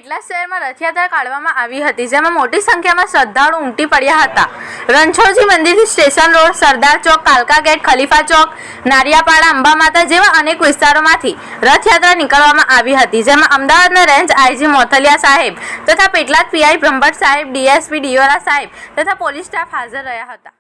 પેટલાદ શહેરમાં રથયાત્રા કાઢવામાં આવી હતી, જેમાં મોટી સંખ્યામાં શ્રદ્ધાળુ ઉમટી પડ્યા હતા। રણછોડજી મંદિરથી સ્ટેશન રોડ, સરદાર ચોક, કાલકા ગેટ, ખલીફા ચોક, નારિયાપાડા, અંબા માતા જેવા અનેક વિસ્તારોમાંથી રથયાત્રા નીકળવામાં આવી હતી, જેમાં અમદાવાદના રેન્જ આઈજી મોથલિયા સાહેબ તથા પેટલાદ પીઆઈ બ્રહ્મભટ્ટ સાહેબ, ડીએસપી ડિયોરા સાહેબ તથા પોલીસ સ્ટાફ હાજર રહ્યા હતા।